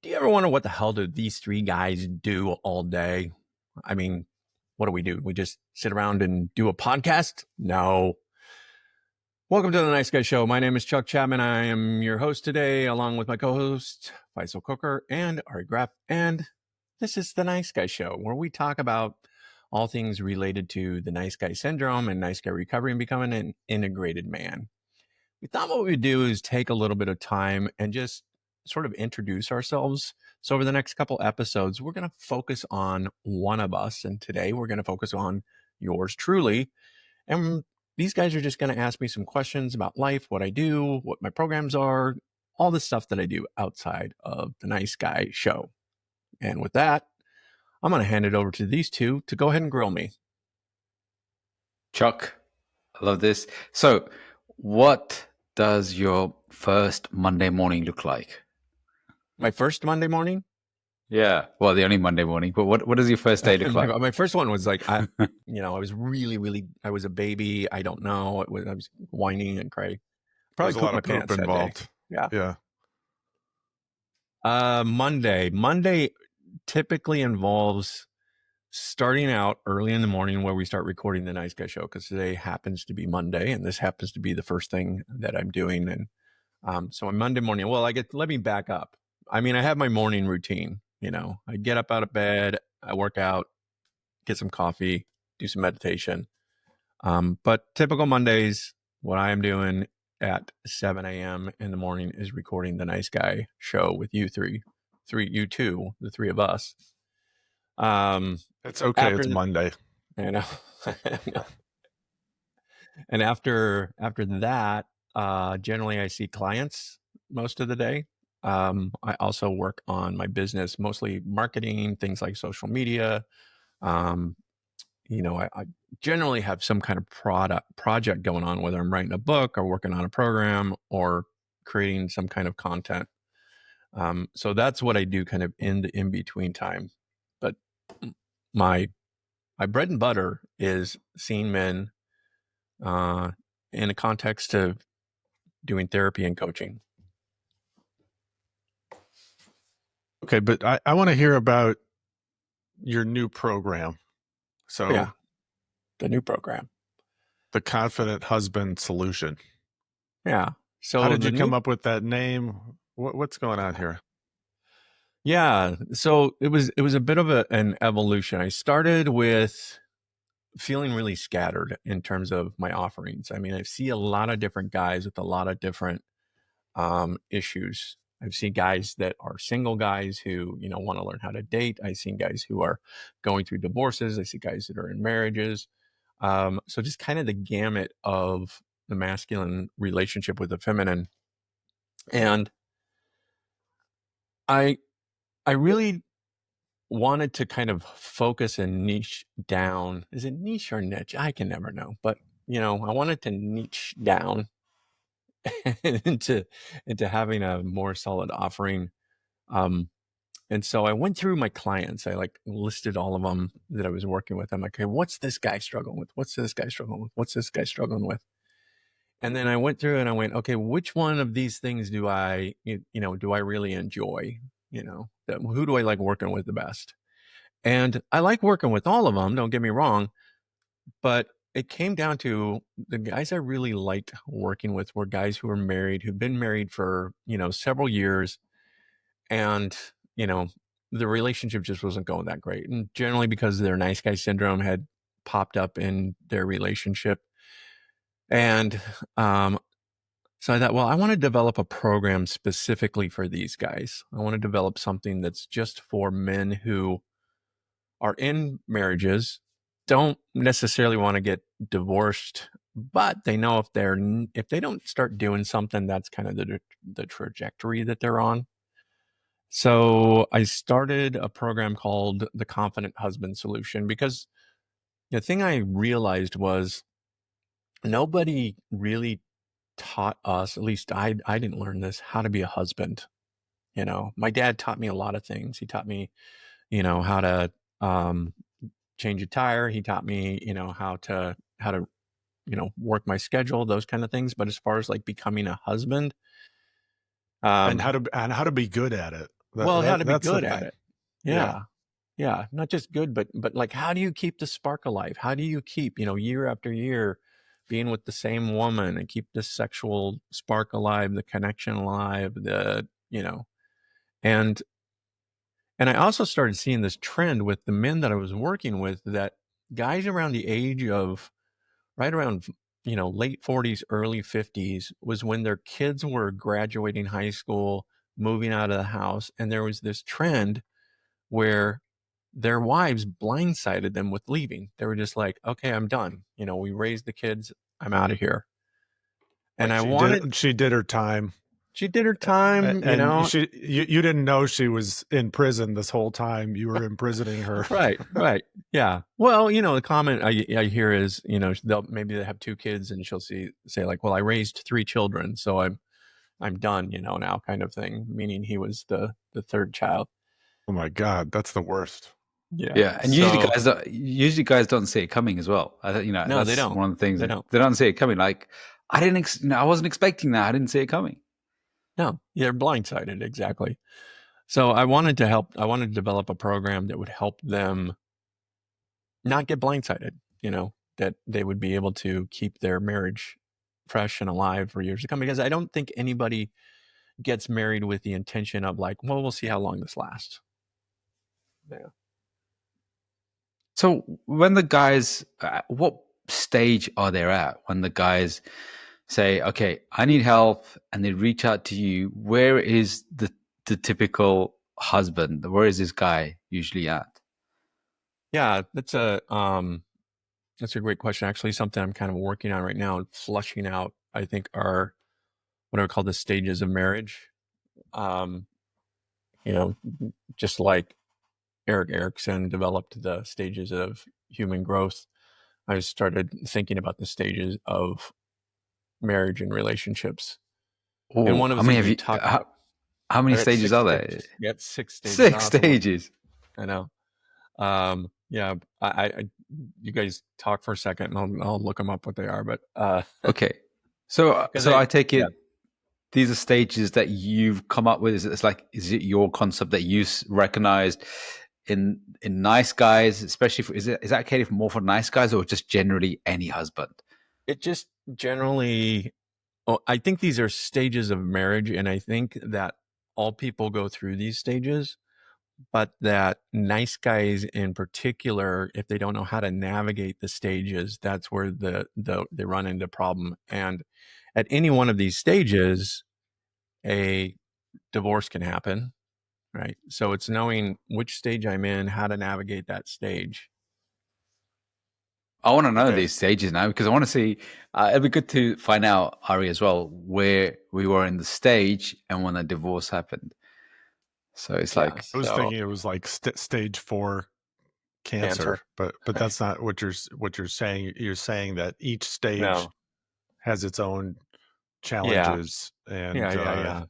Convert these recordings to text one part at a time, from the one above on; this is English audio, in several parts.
Do you ever wonder what the hell do these three guys do all day? I mean, what do? We just sit around and do a podcast? No. Welcome to the Nice Guy Show. My name is Chuck Chapman. I am your host today, along with my co-host, Faisal Khokhar and Ari Graff. And this is the Nice Guy Show, where we talk about all things related to the nice guy syndrome and nice guy recovery and becoming an integrated man. We thought what we'd do is take a little bit of time and just sort of introduce ourselves. So over the next couple episodes, we're going to focus on one of us. And today we're going to focus on yours truly. And these guys are just going to ask me some questions about life, what I do, what my programs are, all the stuff that I do outside of the Nice Guy Show. And with that, I'm going to hand it over to these two to go ahead and grill me. Chuck, I love this. So what does your first Monday morning look like? My first Monday morning? Yeah, well, the only Monday morning, but what does your first day look like? My first one was like, I was really, I was a baby. I don't know. I was whining and crying. Probably pooped my pants involved. Yeah. Monday typically involves starting out early in the morning where we start recording the Nice Guy Show, because today happens to be Monday and this happens to be the first thing that I'm doing. And so on Monday morning, let me back up. I mean, I have my morning routine. I get up out of bed, I work out, get some coffee, do some meditation. But typical Mondays, what I am doing at 7 a.m. in the morning is recording the Nice Guy Show with you you two, the three of us. It's okay. It's Monday. I know. And after that, generally I see clients most of the day. I also work on my business, mostly marketing, things like social media. I generally have some kind of project going on, whether I'm writing a book or working on a program or creating some kind of content. So that's what I do kind of in the in-between time. But my bread and butter is seeing men in a context of doing therapy and coaching. Okay, but I want to hear about your new program. So yeah, the new program, the Confident Husband Solution. Yeah. So how did you come up with that name? What's going on here? Yeah. So it was a bit of an evolution. I started with feeling really scattered in terms of my offerings. I mean, I see a lot of different guys with a lot of different issues. I've seen guys that are single guys who, want to learn how to date. I've seen guys who are going through divorces. I see guys that are in marriages. So just kind of the gamut of the masculine relationship with the feminine. And I really wanted to kind of focus and niche down. Is it niche or niche? I can never know. But, I wanted to niche down into having a more solid offering. And so I went through my clients. I listed all of them that I was working with. I'm like, okay, what's this guy struggling with? What's this guy struggling with? What's this guy struggling with? And then I went through and I went, okay, which one of these things do I really enjoy? Who do I like working with the best? And I like working with all of them, don't get me wrong, but it came down to the guys I really liked working with were guys who were married, who've been married for, several years. And, the relationship just wasn't going that great. And generally because their nice guy syndrome had popped up in their relationship. And so I thought, well, I want to develop a program specifically for these guys. I want to develop something that's just for men who are in marriages, don't necessarily want to get divorced, but they know if they don't start doing something, that's kind of the trajectory that they're on. So I started a program called the Confident Husband Solution, because the thing I realized was nobody really taught us, at least I didn't learn this, how to be a husband. My dad taught me a lot of things. He taught me, how to change a tire. He taught me, how to work my schedule, those kind of things. But as far as becoming a husband, and how to be good at it. Well, how to be That's the good at thing. it. Yeah. Yeah. Yeah, not just good, but like, how do you keep the spark alive? How do you keep, year after year being with the same woman and keep the sexual spark alive, the connection alive, and I also started seeing this trend with the men that I was working with, that guys around the age of right around, late 40s, early 50s was when their kids were graduating high school, moving out of the house, and there was this trend where their wives blindsided them with leaving. They were just like, okay, I'm done. We raised the kids. I'm out of here. And Like I wanted, she did her time. she did her time, And you didn't know she was in prison this whole time. You were imprisoning her. right, right. Yeah. Well, the comment I hear is, maybe they have two kids and she'll say like, well, I raised three children, so I'm done, now, kind of thing, meaning he was the third child. Oh my God, that's the worst. Yeah. Yeah, and So usually guys don't see it coming as well. no, they That's don't. one of the things They that don't. they don't see it coming. Like I didn't, I wasn't expecting that. I didn't see it coming. No, they're blindsided. Exactly. So I wanted to help. I wanted to develop a program that would help them not get blindsided, that they would be able to keep their marriage fresh and alive for years to come. Because I don't think anybody gets married with the intention of like, well, we'll see how long this lasts. Yeah. So when the guys, what stage are they at when the guys say, "Okay, I need help," and they reach out to you? Where is the typical husband? Where is this guy usually at? Yeah, that's a great question. Actually, something I'm kind of working on right now and flushing out, I think, are what I would call the stages of marriage. Um, you know, just like Eric Erickson developed the stages of human growth, I started thinking about the stages of marriage and relationships. And Oh, one of how the many things have we you? talk about, How many I got stages six are there? stages. I got six stages. I'll Six have to look. stages. I know. Yeah, you guys talk for a second, and I'll look them up what they are. But Okay, so because I take yeah, it these are stages that you've come up with. It's like, is it your concept that you recognized in nice guys, especially for, is that catered more for nice guys or just generally any husband? it just generally. Oh, I think these are stages of marriage, and I think that all people go through these stages, but that nice guys in particular, if they don't know how to navigate the stages, that's where they run into problem. And at any one of these stages, a divorce can happen, right? So it's knowing which stage I'm in, how to navigate that stage. I want to know Okay. these stages now because I want to see. It'd be good to find out, Ari, as well, where we were in the stage and when the divorce happened. So it's Yeah. like, I was So thinking it was like stage 4 cancer, cancer. but that's not what you're saying. You're saying that each stage No. has its own Yeah. challenges and Yeah. Yeah. Yeah.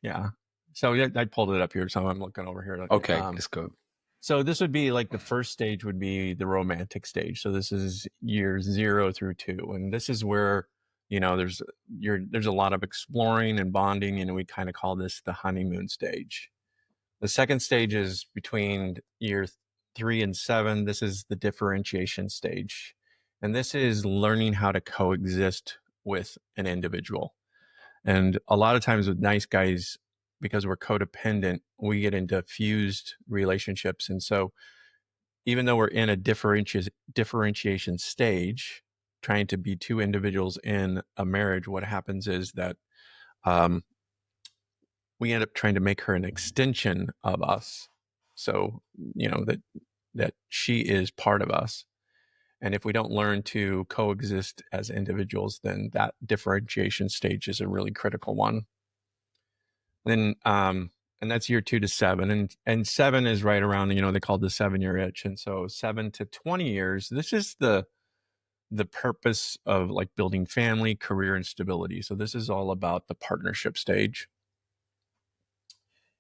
Yeah. So yeah, I pulled it up here. So I'm looking over here. okay, let's go. So this would be like the first stage would be the romantic stage. So this is years 0 through 2, and this is where there's a lot of exploring and bonding, and we kind of call this the honeymoon stage. The second stage is between year 3 and 7. This is the differentiation stage, and this is learning how to coexist with an individual. And a lot of times with nice guys, because we're codependent, we get into fused relationships. And so even though we're in a differentiation stage, trying to be two individuals in a marriage, what happens is that um, we end up trying to make her an extension of us. So, that she is part of us. And if we don't learn to coexist as individuals, then that differentiation stage is a really critical one. Then and that's year 2 to 7, and 7 is right around, they call it the 7-year itch. And so 7 to 20 years, this is the purpose of like building family, career, and stability. So this is all about the partnership stage.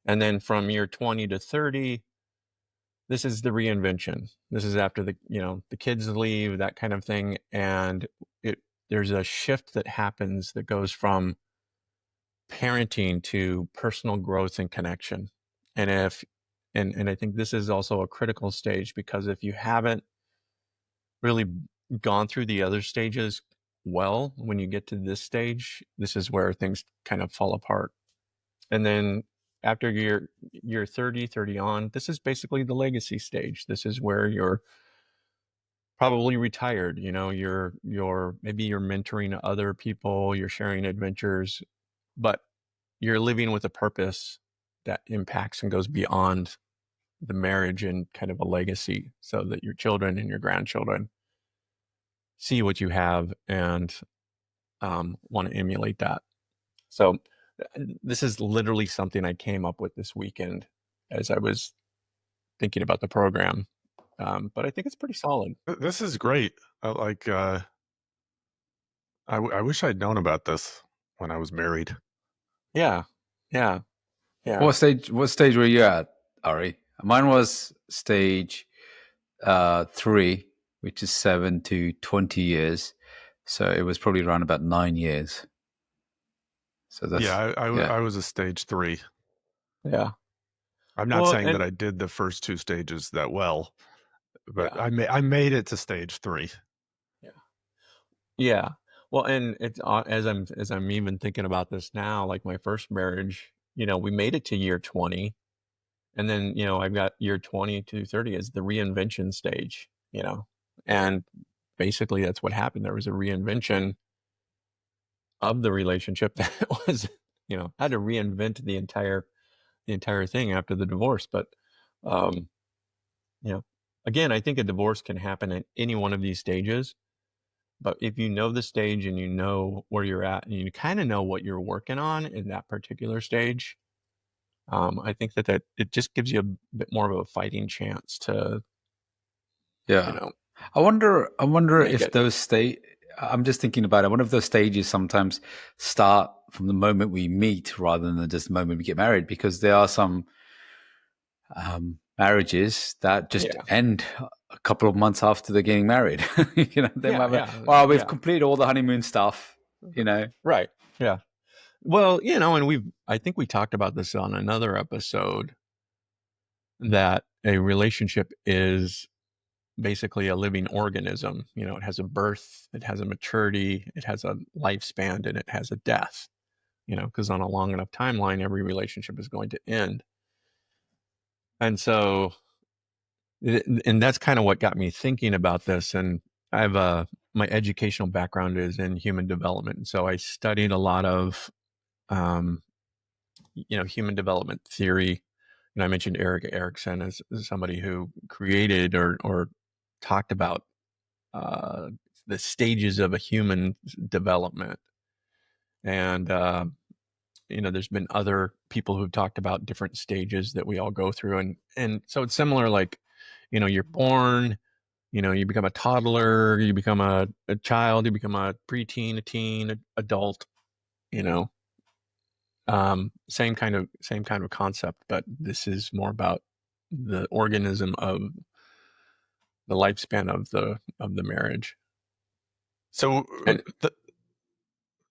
And then from year 20 to 30, this is the reinvention. This is after the kids leave, that kind of thing. And there's a shift that happens that goes from parenting to personal growth and connection. And if and I think this is also a critical stage, because if you haven't really gone through the other stages well, when you get to this stage, this is where things kind of fall apart. And then after you're 30 on, this is basically the legacy stage. This is where you're probably retired. You're maybe you're mentoring other people, you're sharing adventures, but you're living with a purpose that impacts and goes beyond the marriage, and kind of a legacy, so that your children and your grandchildren see what you have and want to emulate that. So this is literally something I came up with this weekend as I was thinking about the program. But I think it's pretty solid. This is great. I wish I'd known about this when I was married. Yeah, yeah, yeah, What stage were you at, Ari? Mine was stage 3, which is 7 to 20 years. So it was probably around about 9 years. So Yeah, that's yeah. I was a stage 3. yeah. I'm not Well, saying that and I did the first 2 stages that well, but yeah, I made it to stage 3. yeah, yeah. Well, and it's as I'm even thinking about this now, like my first marriage, we made it to year 20. And then, I've got year 20 to 30 as the reinvention stage. And basically that's what happened. There was a reinvention of the relationship that was, had to reinvent the entire thing after the divorce. But, um, you know, again, I think a divorce can happen at any one of these stages. But if you know the stage and you know where you're at and you kind of know what you're working on in that particular stage, I think that it just gives you a bit more of a fighting chance to, you Yeah. know, I wonder make if it. those state I'm just thinking about it. One of those stages sometimes start from the moment we meet rather than just the moment we get married, because there are some marriages that just Yeah. end a couple of months after they're getting married. They Yeah. might be, Yeah. well, we've Yeah. completed all the honeymoon stuff, you know. Right. Yeah. Well, and I think we talked about this on another episode, that a relationship is basically a living organism. It has a birth, it has a maturity, it has a lifespan, and it has a death, because on a long enough timeline, every relationship is going to end. And so, and that's kind of what got me thinking about this. And I have my educational background is in human development. And so I studied a lot of, um, human development theory. And I mentioned Eric Erickson as somebody who created or talked about uh, the stages of a human development. And, there's been other people who've talked about different stages that we all go through. And so it's similar, like, you're born, you become a toddler, you become a child, you become a preteen, a teen, adult, you know, same kind of concept, but this is more about the organism of the lifespan of the marriage. So And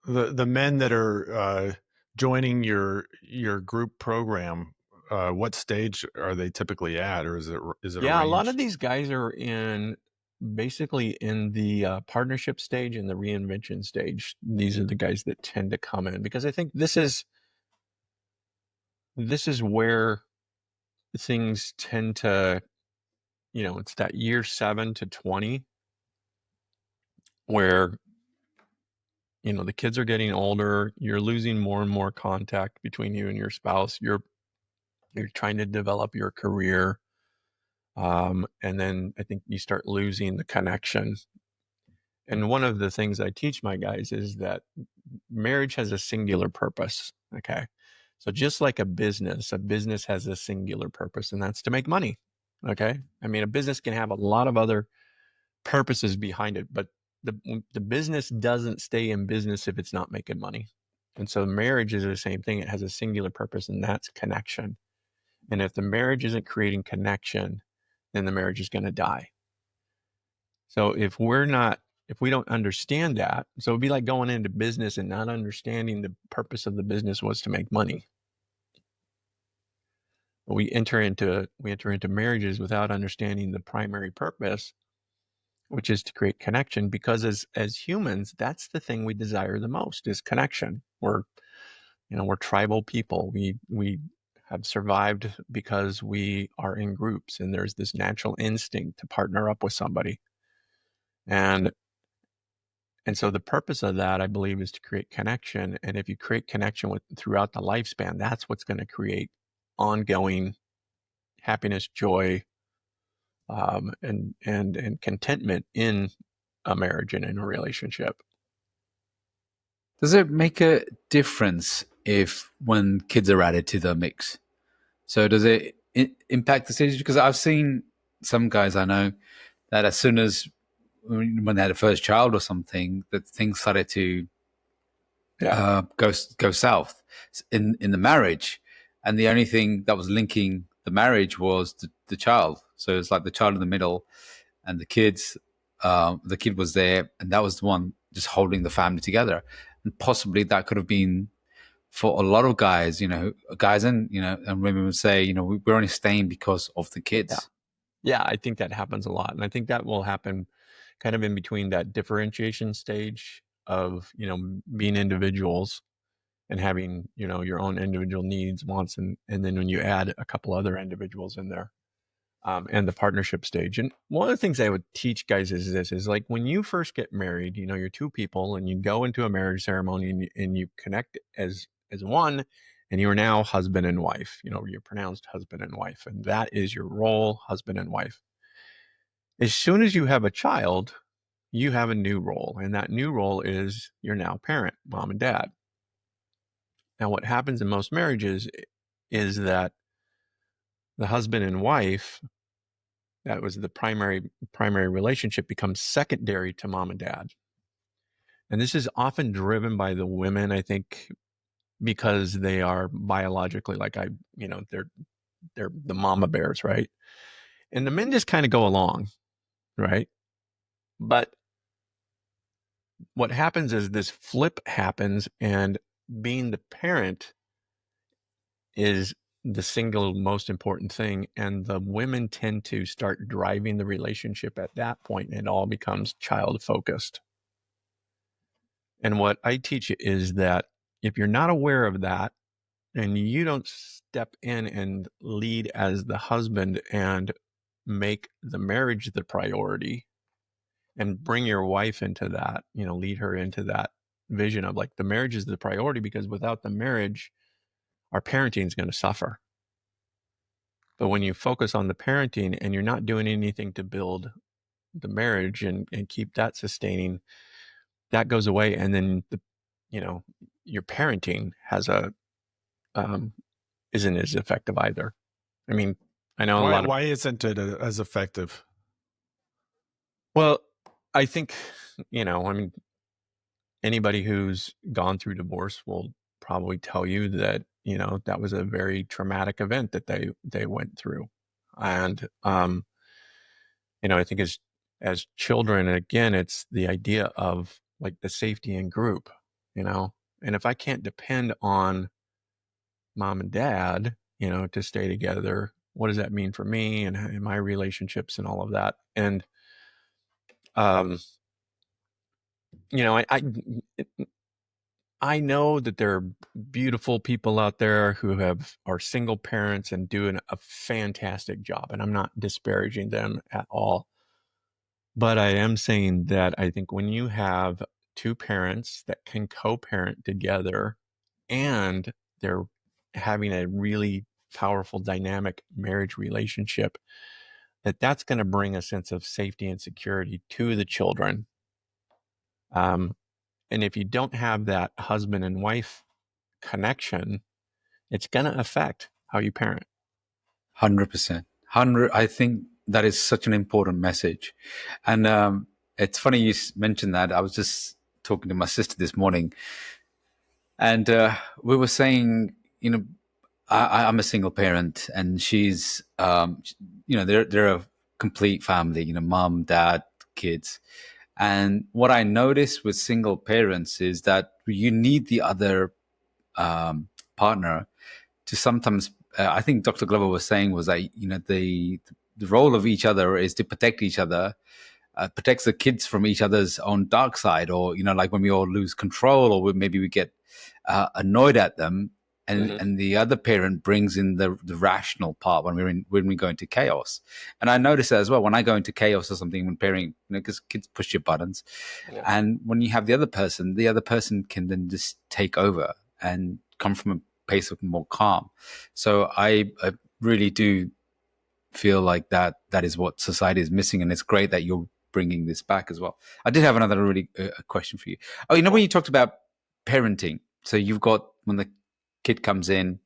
the the men that are joining your group program, what stage are they typically at, or is it a yeah, a lot of range? these guys are basically in the partnership stage and the reinvention stage. These are the guys that tend to come in, because I think this is where things tend to, it's that year 7 to 20 where, the kids are getting older, you're losing more and more contact between you and your spouse, you're trying to develop your career, and then I think you start losing the connection. And one of the things I teach my guys is that marriage has a singular purpose. Okay. So just like a business has a singular purpose, and that's to make money. Okay. I mean, a business can have a lot of other purposes behind it, but the business doesn't stay in business if it's not making money. And so marriage is the same thing. It has a singular purpose, and that's connection. And if the marriage isn't creating connection, then the marriage is going to die. So if we don't understand that, so it'd be like going into business and not understanding the purpose of the business was to make money. we enter into marriages without understanding the primary purpose, which is to create connection. Because as humans, that's the thing we desire the most, is connection. We're tribal people. We have survived because we are in groups, and there's this natural instinct to partner up with somebody. And so the purpose of that, I believe, is to create connection. And if you create connection throughout the lifespan, that's what's going to create ongoing happiness, joy, and contentment in a marriage and in a relationship. Does it make a difference if when kids are added to the mix? So does it impact the decisions? Because I've seen some guys I know that as soon as when they had a first child or something, that things started to Yeah. go south in the marriage, and the only thing that was linking the marriage was the child. So it's like the child in the middle, and the kids. The kid was there, and that was the one just holding the family together. And possibly that could have been for a lot of guys, guys and women would say, we're only staying because of the Yeah. kids. Yeah. I think that happens a lot. And I think that will happen kind of in between that differentiation stage of, being individuals and having, your own individual needs, wants, and then when you add a couple other individuals in there, and the partnership stage. And one of the things I would teach guys is this: is like when you first get married, you're two people and you go into a marriage ceremony, and you connect as one, and you are now husband and wife. You're pronounced husband and wife, and that is your role, husband and wife. As soon as you have a child, you have a new role, and that new role is you're now parent, mom and dad. Now, what happens in most marriages is that the husband and wife, that was the primary relationship, becomes secondary to mom and dad. And this is often driven by the women, I think, because they are biologically like they're the mama bears, right? And the men just kind of go along, right? But what happens is this flip happens, and being the parent is the single most important thing. And the women tend to start driving the relationship at that point, and it all becomes child focused. And what I teach is that if you're not aware of that, and you don't step in and lead as the husband and make the marriage the priority, and bring your wife into that, lead her into that vision of like the marriage is the priority, because without the marriage, our parenting is going to suffer. But when you focus on the parenting and you're not doing anything to build the marriage and keep that sustaining, that goes away. And then you know, your parenting um, isn't as effective either. I mean, I know a Why lot of, why isn't it as effective? well, I think, I mean, anybody who's gone through divorce will probably tell you that, that was a very traumatic event that they went through. And, I think as children, again, it's the idea of like the safety in group, you know, and if I can't depend on mom and dad, to stay together, what does that mean for me and my relationships and all of that? And, um, I know that there are beautiful people out there who are single parents and doing a fantastic job, and I'm not disparaging them at all. But I am saying that I think when you have two parents that can co-parent together, and they're having a really powerful dynamic marriage relationship, that's going to bring a sense of safety and security to the children. Um, and if you don't have that husband and wife connection, it's going to affect how you parent. 100%. I think that is such an important message. And it's funny you mentioned that. I was just talking to my sister this morning, and we were saying, I'm a single parent, and she's, they're a complete family, mom, dad, kids. And what I notice with single parents is that you need the other partner to sometimes I think Dr. Glover was saying was that the role of each other is to protect each other, protects the kids from each other's own dark side, or like when we all lose control, or maybe we get annoyed at them, and Hmm. the other parent brings in the rational part when we go into chaos. And I notice that as well when I go into chaos or something, when parenting, because kids push your buttons, Yeah. and when you have the other person can then just take over and come from a place of more calm. So I really do feel like that is what society is missing, and it's great that you're bringing this back as well. I did have another really question for you. Oh, when Sure. you talked about parenting, so you've got when the kid comes in,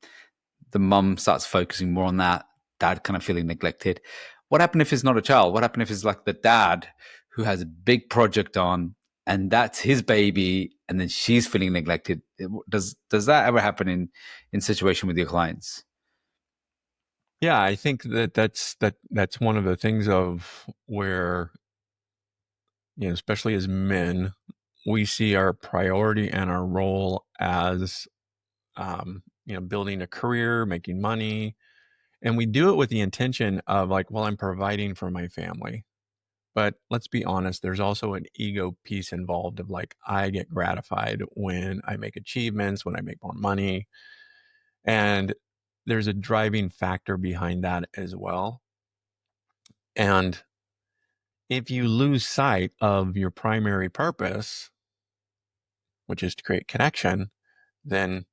the mum starts focusing more on that, dad kind of feeling neglected. What happened if it's not a child? What happened if it's like the dad who has a big project on, and that's his baby, and then she's feeling neglected? Does that ever happen in situation with your clients? Yeah, I think that's one of the things of where, especially as men, we see our priority and our role as, building a career, making money, and we do it with the intention of like, well, I'm providing for my family. But let's be honest, there's also an ego piece involved of like, I get gratified when I make achievements, when I make more money. And there's a driving factor behind that as well. And if you lose sight of your primary purpose, which is to create connection, then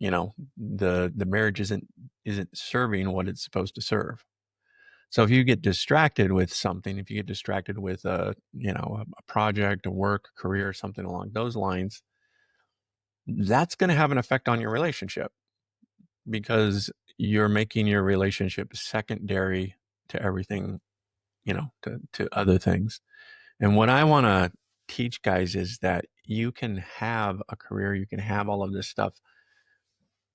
the marriage isn't serving what it's supposed to serve. So if you get distracted with something, if you get distracted with a project, a work, a career, something along those lines, that's going to have an effect on your relationship because you're making your relationship secondary to everything, to other things. And what I want to teach guys is that you can have a career, you can have all of this stuff,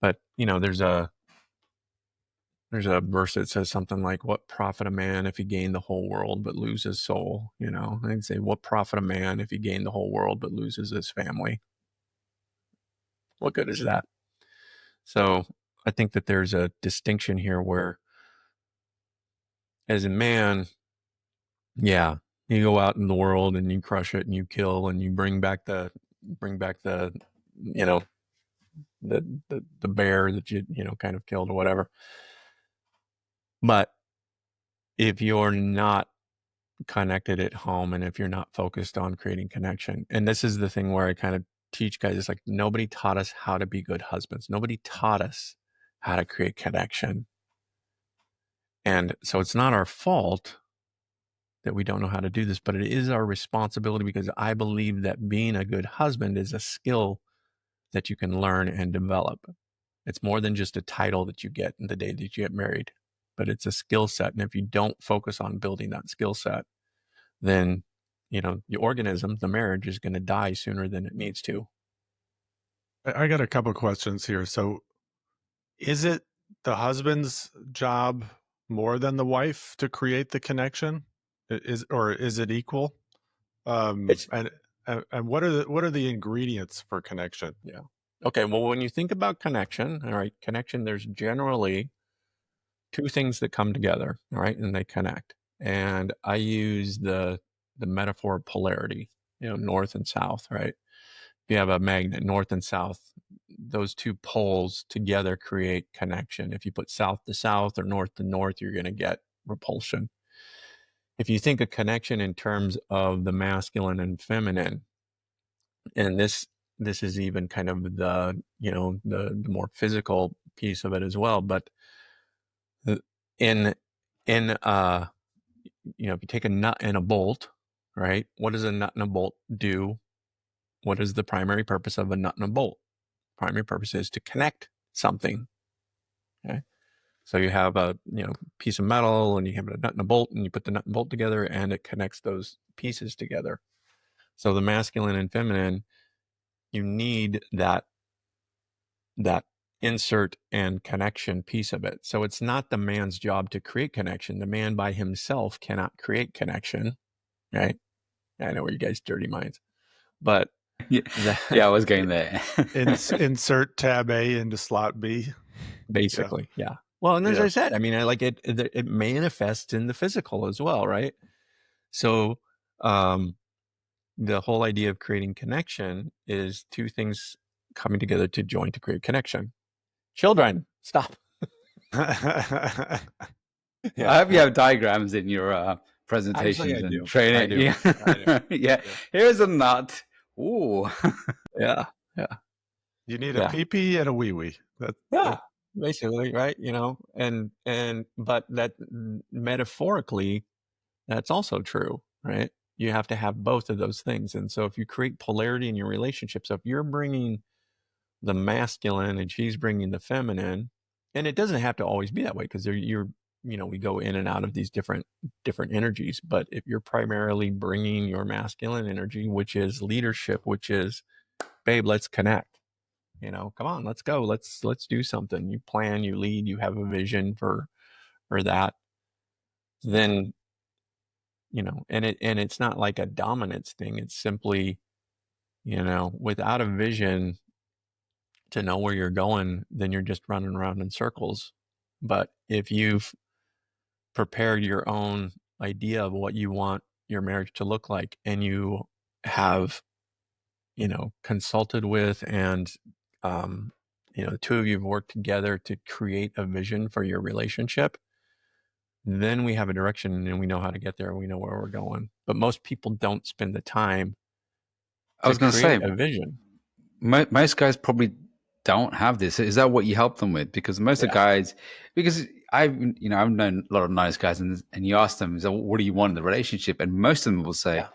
but there's a verse that says something like, "What profit a man if he gain the whole world but lose his soul?" I'd say, "What profit a man if he gain the whole world but loses his family? What good is that?" So I think that there's a distinction here where, as a man, yeah, you go out in the world and you crush it and you kill and you bring back the you know the bear that you kind of killed or whatever. But if you're not connected at home and if you're not focused on creating connection, and this is the thing where I kind of teach guys, it's like nobody taught us how to be good husbands. Nobody taught us how to create connection. And so it's not our fault that we don't know how to do this, but it is our responsibility because I believe that being a good husband is a skill that you can learn and develop. It's more than just a title that you get in the day that you get married, but it's a skill set. And if you don't focus on building that skill set, then the organism, the marriage, is going to die sooner than it needs to. I got a couple questions here. So, is it the husband's job more than the wife to create the connection? Is it equal? Um, It's and and what are the ingredients for connection? Yeah. Okay. Well, when you think about connection, all right, connection, there's generally two things that come together, all right, and they connect. And I use the metaphor of polarity, north and south, right? If you have a magnet, north and south, those two poles together create connection. If you put south to south or north to north, you're going to get repulsion. If you think of connection in terms of the masculine and feminine, and this is even kind of the more physical piece of it as well, but in in if you take a nut and a bolt, right? What does a nut and a bolt do? What is the primary purpose of a nut and a bolt? Primary purpose is to connect something. Okay. So you have a piece of metal and you have a nut and a bolt and you put the nut and bolt together and it connects those pieces together. So the masculine and feminine, you need that insert and connection piece of it. So it's not the man's job to create connection. The man by himself cannot create connection, right? I know where you guys dirty minds, but Yeah, that yeah, I was going there. Insert tab A into slot B. Yeah. basically. Yeah. Well, and as I Yeah. said, I mean, I like it manifests in the physical as well, right? So, um, the whole idea of creating connection is two things coming together to join to create connection. Children, stop. I Yeah, hope you yeah. have diagrams in your Actually, I presentations and do. I training. do. Yeah, I do. yeah. I do. Here's a nut. Ooh. Yeah, yeah, You need a yeah, pee-pee and a wee-wee. yeah. That Basically, right? But that metaphorically, that's also true, right? You have to have both of those things, and so if you create polarity in your relationship, so if you're bringing the masculine and she's bringing the feminine, and it doesn't have to always be that way because we go in and out of these different energies, but if you're primarily bringing your masculine energy, which is leadership, which is, babe, let's connect, come on, let's go, let's do something, you plan, you lead, you have a vision for that, then and it's not like a dominance thing, it's simply, without a vision to know where you're going, then you're just running around in circles. But if you've prepared your own idea of what you want your marriage to look like, and you have, consulted with, and, the two of you have worked together to create a vision for your relationship, then we have a direction and we know how to get there. We know where we're going. But most people don't spend the time I to was going to create say, a vision. most guys probably don't have this. Is that what you help them with? Because most of the Yeah. guys, because I've known a lot of nice guys, and you ask them, so what do you want in the relationship? And most of them will say, Yeah.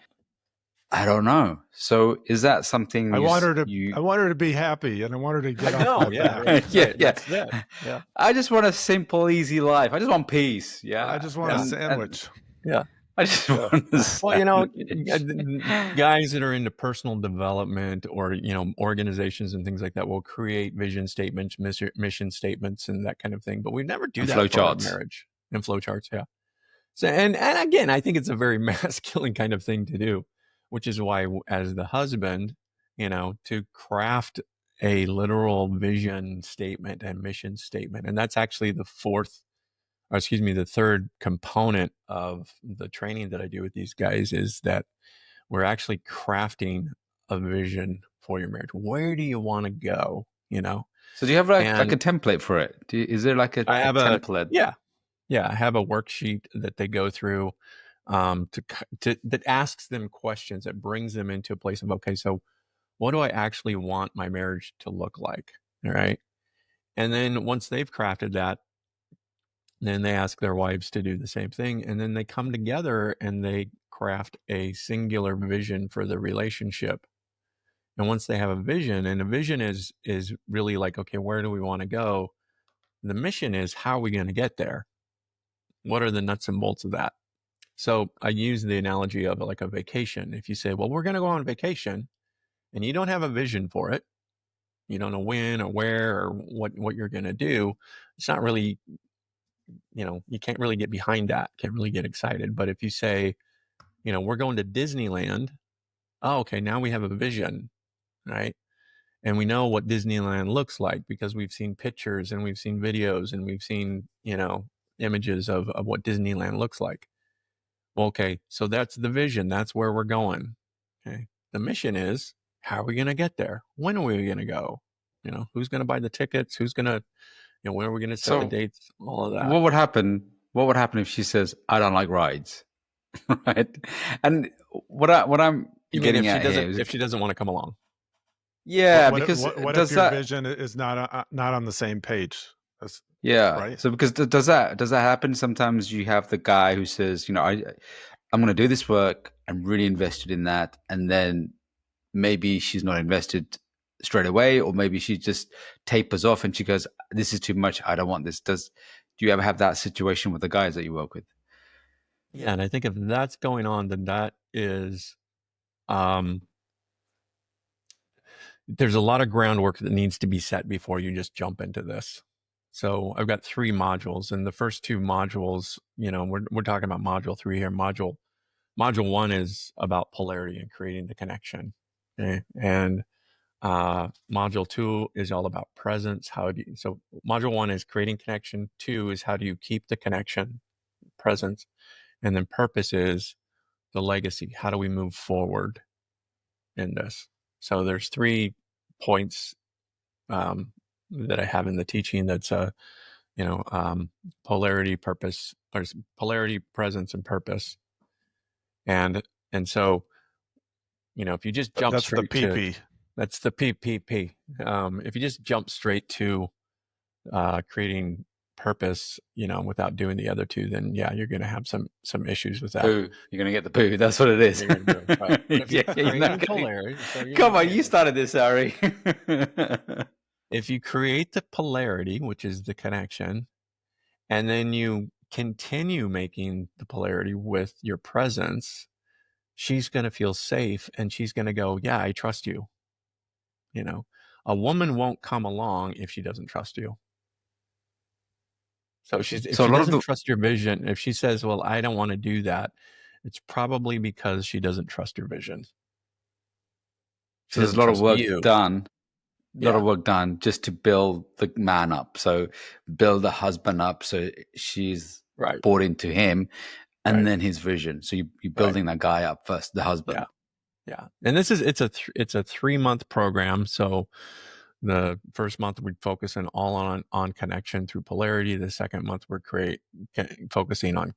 I don't know. So is that something I you want her to you? I want her to be happy and I want her to I get off know. my Yeah. back. Right. Yeah, Right. yeah. That's it. Yeah. I just want a simple, easy life. I just want peace. I Yeah, just want a Yeah. and sandwich. Yeah. I just Yeah. want a Well, sandwich. guys that are into personal development, or, organizations and things like that will create vision statements, mission statements, and that kind of thing. But we never do And that flow for our charts. marriage, and flowcharts. Yeah. So, and again, I think it's a very masculine kind of thing to do, which is why, as the husband, to craft a literal vision statement and mission statement, and that's actually the third component of the training that I do with these guys, is that we're actually crafting a vision for your marriage. Where do you want to go? So do you have like a And template for it? Is there like I a have template? yeah, I have a worksheet that they go through, that asks them questions, that brings them into a place of, okay, so what do I actually want my marriage to look like? All right. And then once they've crafted that, then they ask their wives to do the same thing. And then they come together and they craft a singular vision for the relationship. And once they have a vision, and a vision is really like, okay, where do we want to go? The mission is, how are we going to get there? What are the nuts and bolts of that? So I use the analogy of like a vacation. If you say, well, we're going to go on vacation, and you don't have a vision for it, you don't know when or where or what you're going to do, it's not really, you can't really get behind that, can't really get excited. But if you say, we're going to Disneyland, oh, okay, now we have a vision, right? And we know what Disneyland looks like because we've seen pictures and we've seen videos and we've seen, images of what Disneyland looks like. Well, okay, so that's the vision. That's where we're going. Okay. The mission is, how are we going to get there? When are we going to go? Who's going to buy the tickets? Who's going to, when are we going to set the So dates? All of that. what would happen? What would happen if she says, "I don't like rides"? Right? And what I'm You mean getting at here is, if she doesn't want to come along? yeah, because What if does your that? vision is not on the same page? That's Yeah. right. So because does that happen? Sometimes you have the guy who says, I'm going to do this work. I'm really invested in that, and then maybe she's not invested straight away, or maybe she just tapers off and she goes, "This is too much. I don't want this." Do you ever have that situation with the guys that you work with? Yeah, and I think if that's going on, then that is, um, there's a lot of groundwork that needs to be set before you just jump into this. So I've got 3 modules, and the first 2 modules, we're talking about module 3 here. Module 1 is about polarity and creating the connection. Okay? And Module 2 is all about presence. So module 1 is creating connection. 2 is how do you keep the connection, presence, and then purpose is the legacy. How do we move forward in this? So there's 3 points that I have in the teaching. That's polarity, purpose, or polarity, presence, and purpose. And so if you just jump That's the straight to PP. that's the PPP. If you just jump straight to creating purpose, without doing the other 2, then yeah, you're going to have some issues with that. Poo. You're going to get the poo. That's what it is. You're going to do it, right? But if you Yeah, you're create not the getting. polarity, so Come on, you started this, Ari. if you create the polarity, which is the connection, and then you continue making the polarity with your presence, she's going to feel safe and she's going to go, yeah, I trust you. A woman won't come along if she doesn't trust you. So if So a she lot of doesn't the trust your vision, if she says, well, I don't want to do that, it's probably because she doesn't trust your vision. She so there's a doesn't lot of trust work you. done. A lot Yeah, of work done just to build the man up. So build the husband up so she's right, bought into him, and right, then his vision. So you're right. building that guy up first, the Yeah, husband. yeah. And it's a 3-month program. So the first month we'd focus all on connection through polarity. The second month we're focusing on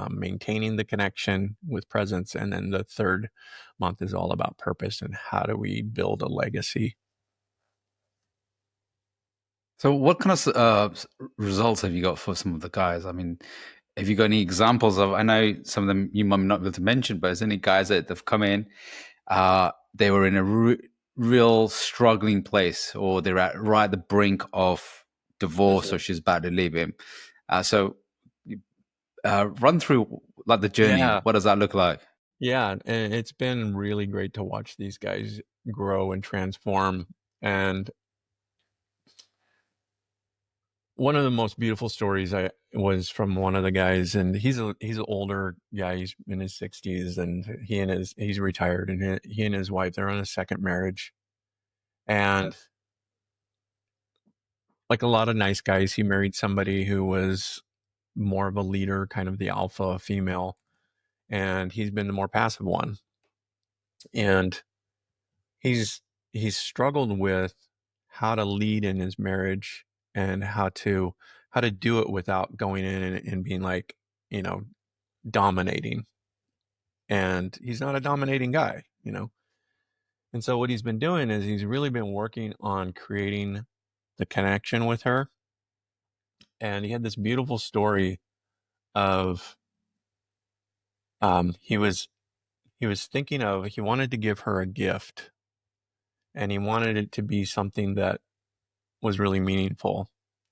maintaining the connection with presence, and then the third month is all about purpose and how do we build a legacy. So what kind of results have you got for some of the guys? I mean, have you got any examples of? I know some of them you might not be able to mention, but is there any guys that have come in? They were in a real struggling place, or they're right at the brink of divorce, or she's about to leave him. So run through like the journey. Yeah, What does that look like? yeah, and it's been really great to watch these guys grow and transform. And one of the most beautiful stories I was from one of the guys, and he's an older guy. He's in his 60s, and he's retired, and he and his wife, they're on a second marriage. And like a lot of nice guys, he married somebody who was more of a leader, kind of the alpha female, and he's been the more passive one. And he's struggled with how to lead in his marriage and how to do it without going in and being like, you know, dominating. And he's not a dominating guy. And so what he's been doing is he's really been working on creating the connection with her. And he had this beautiful story of he was thinking of, he wanted to give her a gift, and he wanted it to be something that was really meaningful.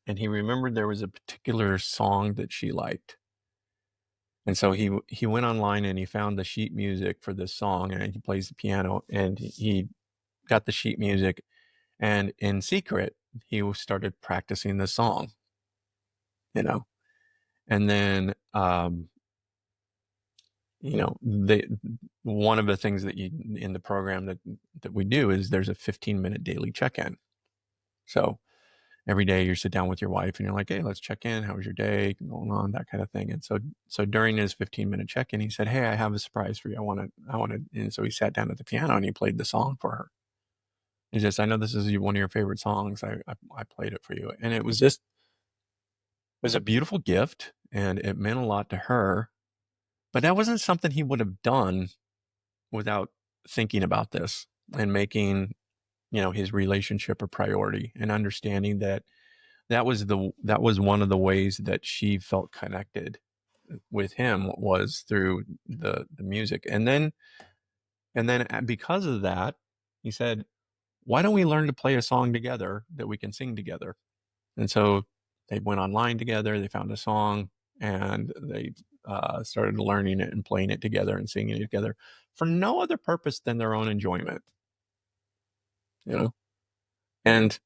And he remembered there was a particular song that she liked. And so he went online and he found the sheet music for this song, and he plays the piano, and he got the sheet music, and in secret he started practicing the song, you know. And then they one of the things that you in the program that we do is there's a 15-minute daily check-in. So every day you sit down with your wife and you're like, hey, let's check in. How was your day going on? That kind of thing. And so during his 15-minute check-in, he said, hey, I have a surprise for you. I want to. And so he sat down at the piano and he played the song for her. He says, I know this is one of your favorite songs. I played it for you. And it was a beautiful gift, and it meant a lot to her. But that wasn't something he would have done without thinking about this and making, his relationship a priority, and understanding that was one of the ways that she felt connected with him was through the music. And then because of that, he said, why don't we learn to play a song together that we can sing together? And so they went online together, they found a song, and they started learning it and playing it together and singing it together for no other purpose than their own enjoyment. you know and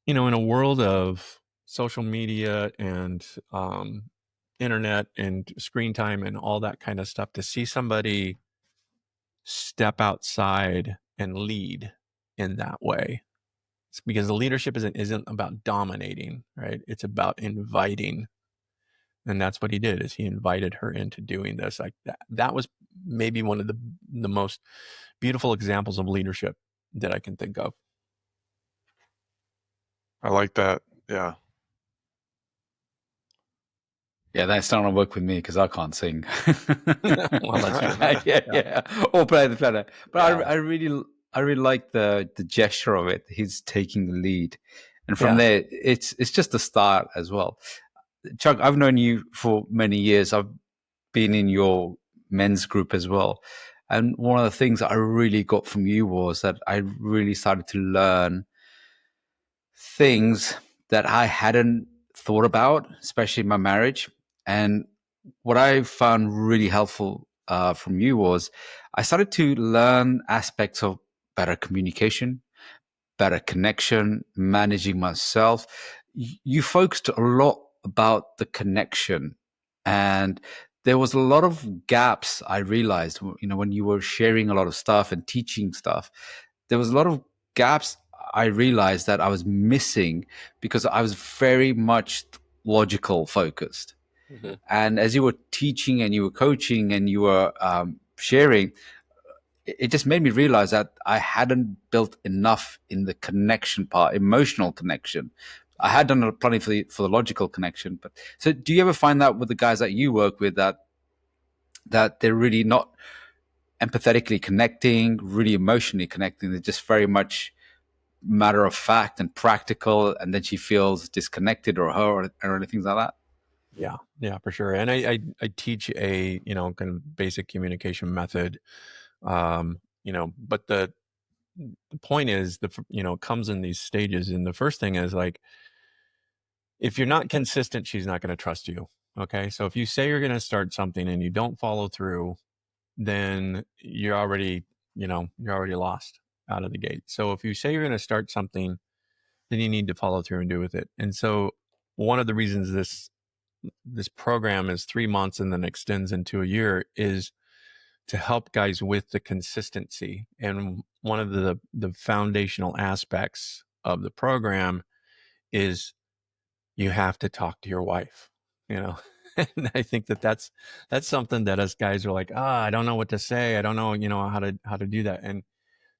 in a world of social media and internet and screen time and all that kind of stuff, to see somebody step outside and lead, in that way. It's because the leadership isn't about dominating, right? It's about inviting. And that's what he did, is he invited her into doing this. Like that was maybe one of the most beautiful examples of leadership that I can think of. I like that. Yeah. Yeah, that's not gonna work with me because I can't sing. Well, that's fair enough. Yeah, Yeah. yeah, or play the piano. But Yeah. I really like the gesture of it. He's taking the lead, and from Yeah. there, it's just the start as well. Chuck, I've known you for many years. I've been in your men's group as well, and one of the things I really got from you was that I really started to learn things that I hadn't thought about, especially in my marriage. And what I found really helpful from you was I started to learn aspects of better communication, better connection, managing myself. You focused a lot about the connection, and there was a lot of gaps I realized, when you were sharing a lot of stuff and teaching stuff, there was a lot of gaps I realized that I was missing because I was very much logical focused. Mhm. And as you were teaching and you were coaching and you were sharing, it just made me realize that I hadn't built enough in the connection part, emotional connection. I had done plenty for the logical connection, but so do you ever find that with the guys that you work with that they're really not empathetically connecting, really emotionally connecting? They're just very much matter of fact and practical, and then she feels disconnected, or her, or anything like that. Yeah. Yeah, for sure. And I teach a, kind of basic communication method. But the point is it comes in these stages. And the first thing is like, if you're not consistent, she's not going to trust you. Okay. So if you say you're going to start something and you don't follow through, then you're already lost out of the gate. So if you say you're going to start something, then you need to follow through and do with it. And so one of the reasons this program is 3 months and then extends into a year is to help guys with the consistency. And one of the foundational aspects of the program is you have to talk to your wife, you know. And I think that's something that us guys are like, I don't know what to say, I don't know, how to do that. And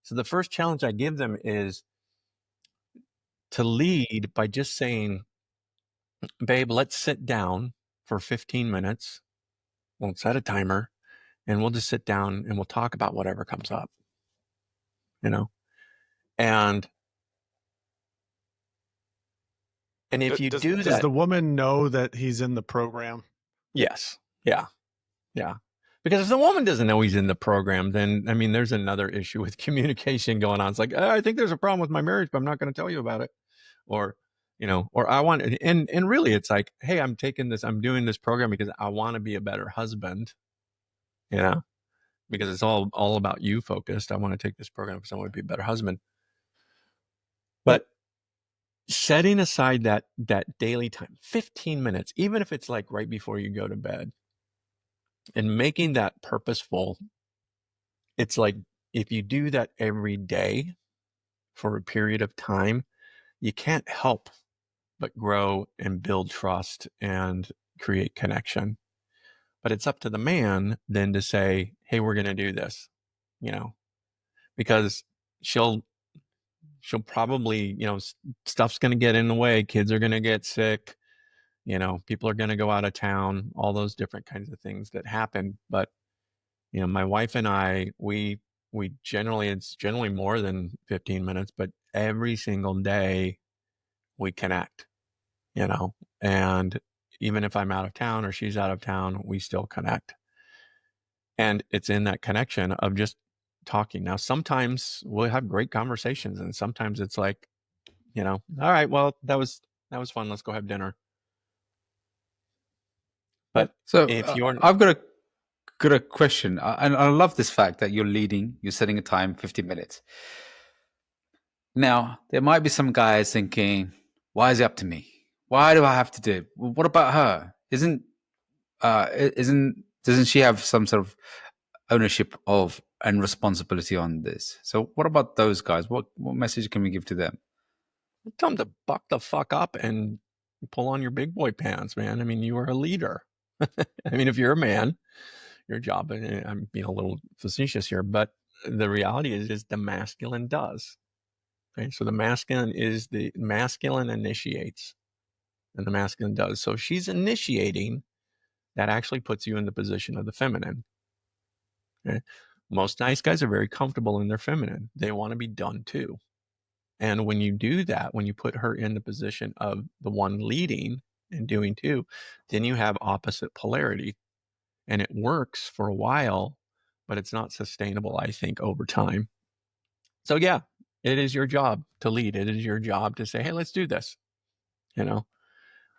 so the first challenge I give them is to lead by just saying, babe, let's sit down for 15 minutes, we'll set a timer, and we'll just sit down and we'll talk about whatever comes up, you know. and and if you do Does that, the woman know that he's in the program? yes, yeah. Yeah. Because if the woman doesn't know he's in the program, then I mean, there's another issue with communication going on. It's like, I think there's a problem with my marriage, but I'm not going to tell you about it. Or, or I want, and really it's like, hey, I'm doing this program because I want to be a better husband, you know, because it's all about you focused. I want to take this program because I want to be a better husband. But setting aside that daily time, 15 minutes, even if it's like right before you go to bed, and making that purposeful. It's like if you do that every day for a period of time, you can't help but grow and build trust and create connection. But it's up to the man then to say, hey, we're going to do this, you know, because she'll she'll probably, stuff's going to get in the way. Kids are going to get sick. People are going to go out of town, all those different kinds of things that happen. But my wife and I, it's generally more than 15 minutes, but every single day we connect, you know, and even if I'm out of town or she's out of town, we still connect. And it's in that connection of just talking. Now, sometimes we'll have great conversations, and sometimes it's like, all right, well, that was fun. Let's go have dinner. But So if you're, I've got a question, and I love this fact that you're leading, you're setting a time, 50 minutes. Now, there might be some guys thinking, why is it up to me? Why do I have to do it? What about her? Isn't doesn't she have some sort of ownership of and responsibility on this. So what about those guys? What message can we give to them? Tell them to buck the fuck up and pull on your big boy pants, man. I mean, you are a leader. I mean, if you're a man, your job, and I'm being a little facetious here, but the reality is the masculine does. Okay? So the masculine initiates and the masculine does. So she's initiating, that actually puts you in the position of the feminine. Okay? Most nice guys are very comfortable in their feminine. They want to be done too. And when you do that, when you put her in the position of the one leading and doing too, then you have opposite polarity. And it works for a while, but it's not sustainable, I think, over time. So yeah, it is your job to lead. It is your job to say, hey, let's do this. You know?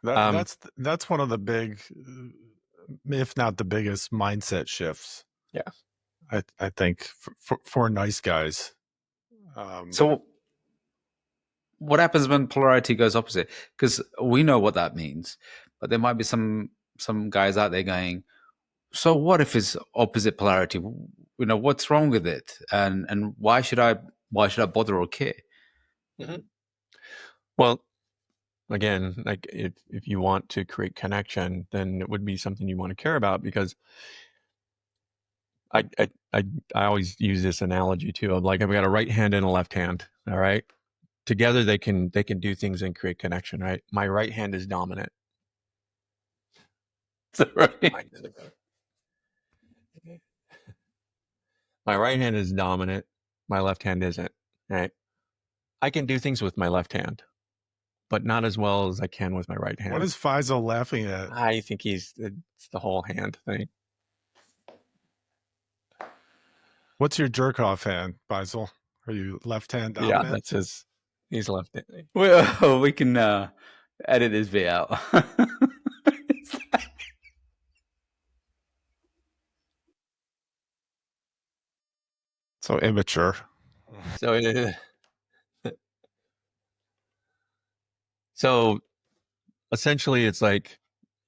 That Um, that's one of the big, if not the biggest, mindset shifts. yeah. I think for nice guys. So what happens when polarity goes opposite? Because we know what that means, but there might be some guys out there going, so what if it's opposite polarity? What's wrong with it? And why should I bother or care? Mhm. Well, again, like if you want to create connection, then it would be something you want to care about, because I I I, I always use this analogy too of like, I've got a right hand and a left hand. All right. Together they can do things and create connection, right? My right hand is dominant. So, right? My right hand is dominant. My left hand isn't. Right. I can do things with my left hand, but not as well as I can with my right what hand. is Faisal laughing at? I think it's the whole hand thing. What's your jerk off hand, Faisal? Are you left hand Yeah, dominant? that's his. He's left handed. Well, we can edit this bit out. So immature. So so essentially it's like,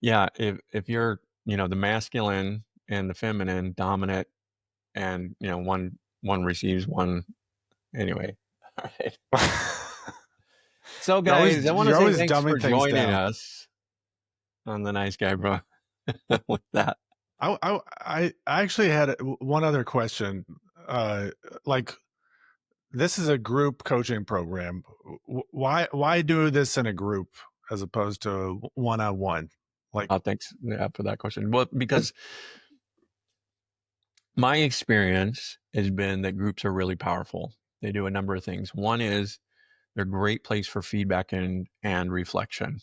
yeah, if you're, the masculine and the feminine dominant, and one receives one anyway. All right. So guys, I want to you're say always thanks dumbing for things joining down. us on the Nice Guy Bro with that. I actually had one other question. Uh, like, this is a group coaching program. Why do this in a group as opposed to one on one? Like, Thanks, yeah, for that question. Well, because my experience has been that groups are really powerful. They do a number of things. One is they're a great place for feedback and reflection.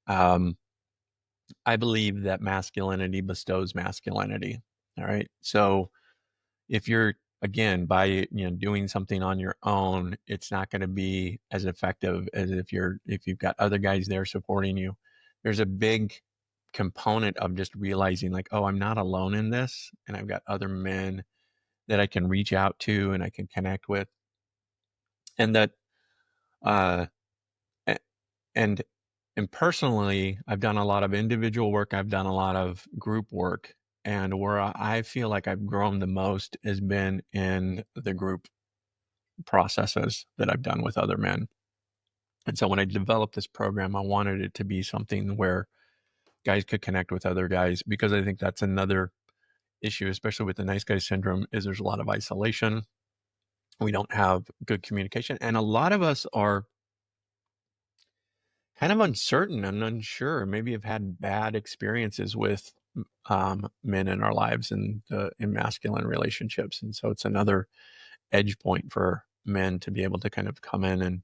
Um, I believe that masculinity bestows masculinity. All right. So if you're, again, by doing something on your own, it's not going to be as effective as if you've got other guys there supporting you. There's a big component of just realizing like, oh, I'm not alone in this, and I've got other men that I can reach out to and I can connect with, and that uh and and personally, I've done a lot of individual work, I've done a lot of group work, and where I feel like I've grown the most has been in the group processes that I've done with other men. And so when I developed this program, I wanted it to be something where guys could connect with other guys, because I think that's another issue, especially with the nice guy syndrome, is there's a lot of isolation. We don't have good communication, and a lot of us are kind of uncertain and unsure. Maybe have had bad experiences with men in our lives and in masculine relationships, and so it's another edge point for men to be able to kind of come in and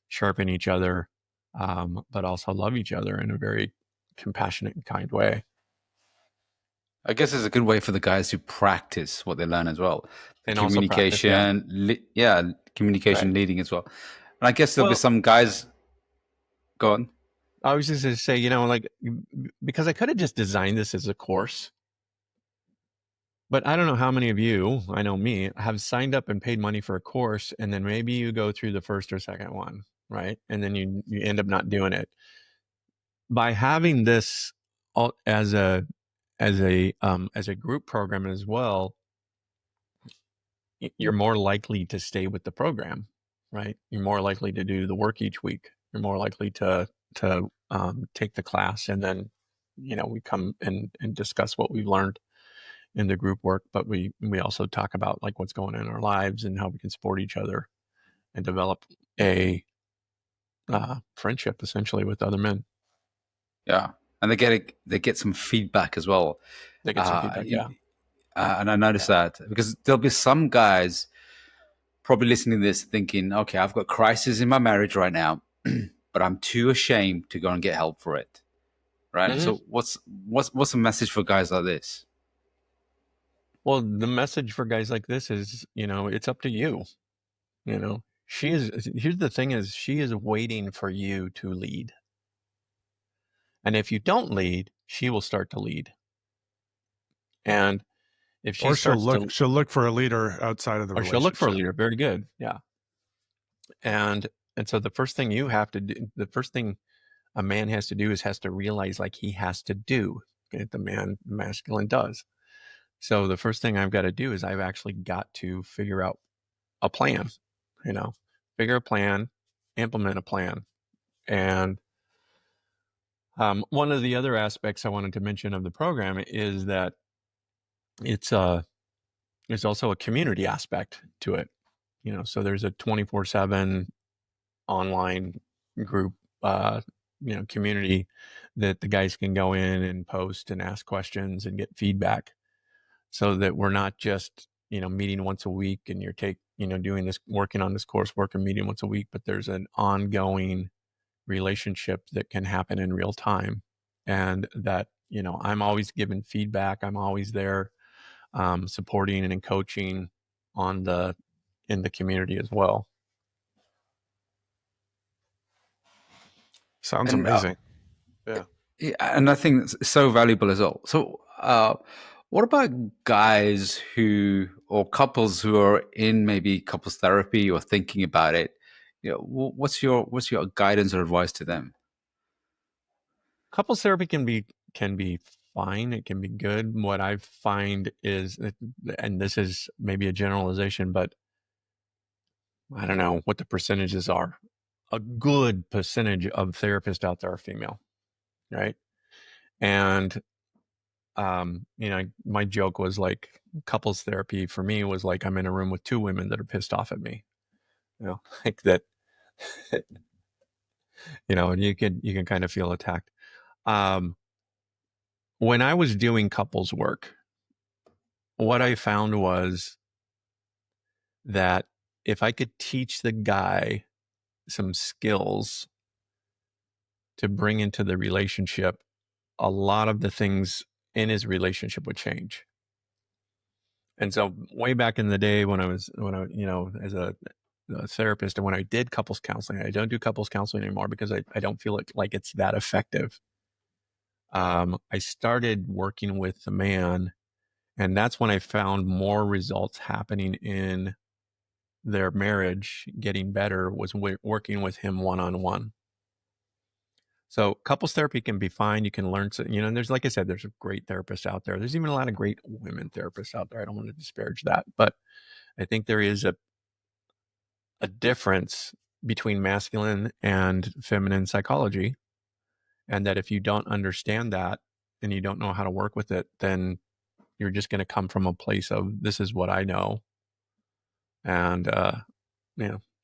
sharpen each other, but also love each other in a very compassionate and kind way. I guess it's a good way for the guys to practice what they learn as well. The And also practice, yeah, communication right. leading as well. And I guess there'll be Well, some guys. Go on. I was just going to say, like, because I could have just designed this as a course, but I don't know how many of you, I know me, have signed up and paid money for a course, and then maybe you go through the first or second one, right? And then you end up not doing it. By having this as a group program as well, you're more likely to stay with the program, right? You're more likely to do the work each week. You're more likely to take the class, and then we come and discuss what we've learned in the group work. But we also talk about like what's going on in our lives and how we can support each other and develop a friendship essentially with other men. Yeah, and they get some feedback as well. They get some feedback. Yeah, And I noticed yeah. that because there'll be some guys probably listening to this thinking, okay, I've got crisis in my marriage right now, but I'm too ashamed to go and get help for it. Right. hmm So what's the message for guys like this? Well, the message for guys like this is, it's up to you. She is. Here's the thing: is she is waiting for you to lead, and if you don't lead, she will start to lead. And if she Or starts to, she'll look for a leader outside of the or she'll look for a relationship. leader. Very good. Yeah. And so the first thing you have to do, the first thing a man has to do is has to realize like he has to do. Okay, the masculine does. So the first thing I've got to do is I've actually got to figure out a plan, you know, figure a plan, implement a plan. And one of the other aspects I wanted to mention of the program is that it's there's also a community aspect to it. So there's a 24/7 online group, community that the guys can go in and post and ask questions and get feedback, so that we're not just meeting once a week and doing this, working on this coursework and meeting once a week, but there's an ongoing relationship that can happen in real time, and that I'm always giving feedback. I'm always there, supporting and coaching on the in the community as well. Sounds And amazing. Yeah. yeah, and I think it's so valuable as well. So, what about guys who or couples who are in maybe couples therapy or thinking about it? What's your guidance or advice to them? Couples therapy can be fine. It can be good. What I find is that, and this is maybe a generalization, but I don't know what the percentages are. A good percentage of therapists out there are female, right? And my joke was like couples therapy for me was like I'm in a room with two women that are pissed off at me, like that, and you can kind of feel attacked. Um, when I was doing couples work, what I found was that if I could teach the guy some skills to bring into the relationship, a lot of the things in his relationship would change. And so way back in the day when as a therapist, and when I did couples counseling, I don't do couples counseling anymore because I don't feel like it's that effective. I started working with the man, and that's when I found more results happening in their marriage getting better, was working with him one-on-one. So couples therapy can be fine. You can learn to, and there's, like I said, there's great therapists out there. There's even a lot of great women therapists out there. I don't want to disparage that, but I think there is a difference between masculine and feminine psychology. And that if you don't understand that and you don't know how to work with it, then you're just going to come from a place of, this is what I know. And,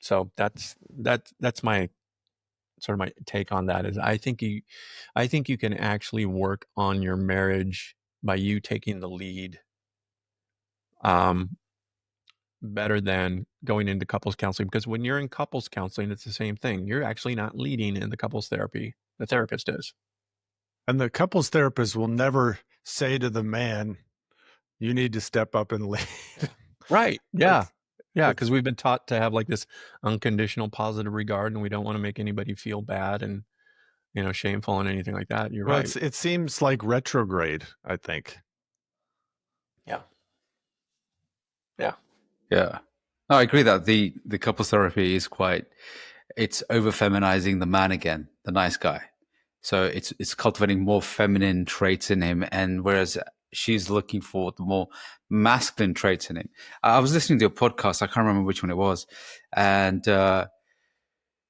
so that's my sort of my take on that. Is I think you can actually work on your marriage by you taking the lead, um, better than going into couples counseling, because when you're in couples counseling, it's the same thing. You're actually not leading in the couples therapy. The therapist is. And the couples therapist will never say to the man, you need to step up and lead. Right. Yeah. That's Yeah. Because that's we've been taught to have like this unconditional positive regard, and we don't want to make anybody feel bad and, shameful and anything like that. You're well, right. it seems like retrograde, I think. Yeah. Yeah. Yeah, no, I agree that the couples therapy is it's over feminizing the man again, the nice guy. So it's cultivating more feminine traits in him, and whereas she's looking for the more masculine traits in him. I was listening to a podcast, I can't remember which one it was, and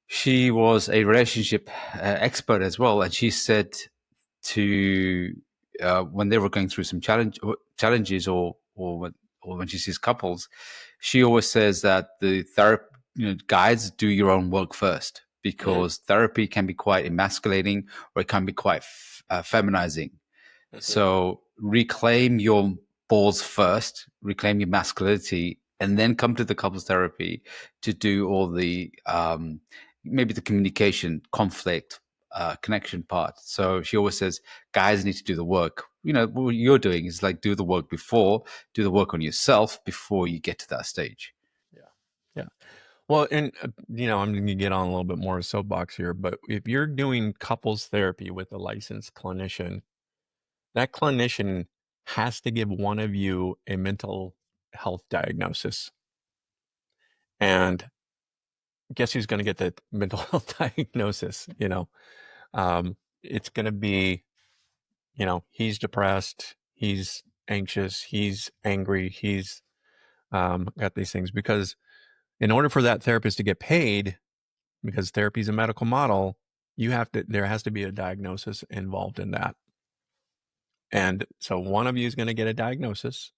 she was a relationship expert as well, and she said to when they were going through some challenges, or when she sees couples, she always says that the therapy, guides, do your own work first, Mm-hmm. because therapy can be quite emasculating, or it can be quite feminizing. Mm-hmm. So reclaim your balls first, reclaim your masculinity, and then come to the couples therapy to do all the maybe the communication, conflict, connection part. So she always says, guys need to do the work. What you're doing is like do the work before, do the work on yourself before you get to that stage. Yeah. Yeah. Well, and I'm going to get on a little bit more soapbox here, but if you're doing couples therapy with a licensed clinician, that clinician has to give one of you a mental health diagnosis. And guess who's going to get the mental health diagnosis? It's going to be, he's depressed, he's anxious, he's angry, he's got these things. Because in order for that therapist to get paid, because therapy is a medical model, there has to be a diagnosis involved in that. And so one of you is going to get a diagnosis,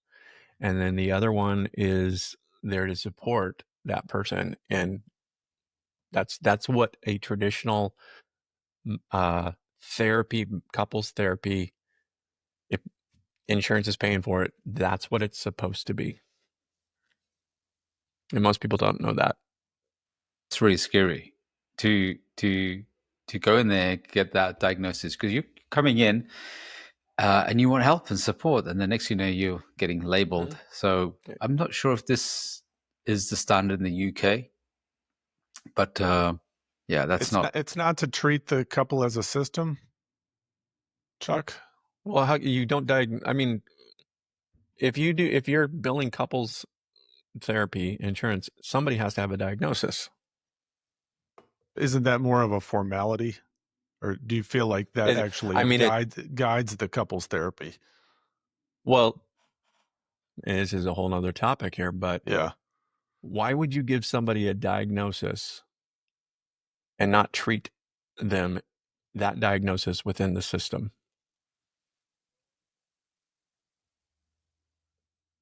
and then the other one is there to support that person. And that's what a traditional uh, therapy, couples therapy, if insurance is paying for it, that's what it's supposed to be. And most people don't know that. It's really scary to go in there, get that diagnosis, because you're coming in and you want help and support, and the next you know you're getting Mm-hmm. labeled. So Okay. I'm not sure if this is the standard in the UK, but yeah, that's not. It's not to treat the couple as a system, Chuck. Well, how you don't diagnose? I mean, if you're billing couples therapy insurance, somebody has to have a diagnosis. Isn't that more of a formality? Or do you feel like that I actually mean, guides the couples therapy? well, and this is a whole nother topic here, but Yeah. why would you give somebody a diagnosis and not treat them that diagnosis within the system?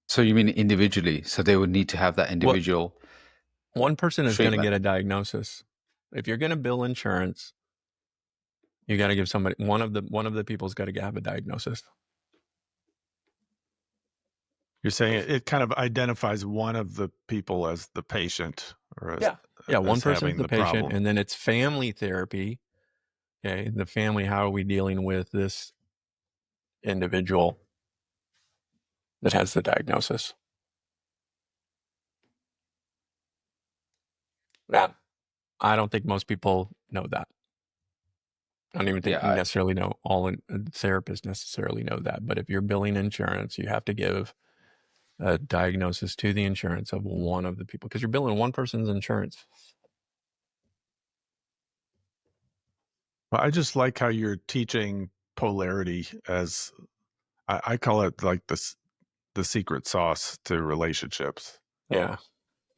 So you mean individually? So they would need to have that Well, individual one person is going to treatment. get a diagnosis. If you're going to bill insurance, you got to give somebody one of the people's got to have a diagnosis. You're saying it kind of identifies one of the people as the patient or Yeah. Yeah, one as person's having the the patient, problem. and then it's family therapy. Okay, the family, how are we dealing with this individual that has the diagnosis? Now, I don't think most people know that. I don't even think Yeah, necessarily know therapists necessarily know that. But if you're billing insurance, you have to give a diagnosis to the insurance of one of the people because you're billing one person's insurance. Well, I just like how you're teaching polarity as I call it like the secret sauce to relationships. Yeah,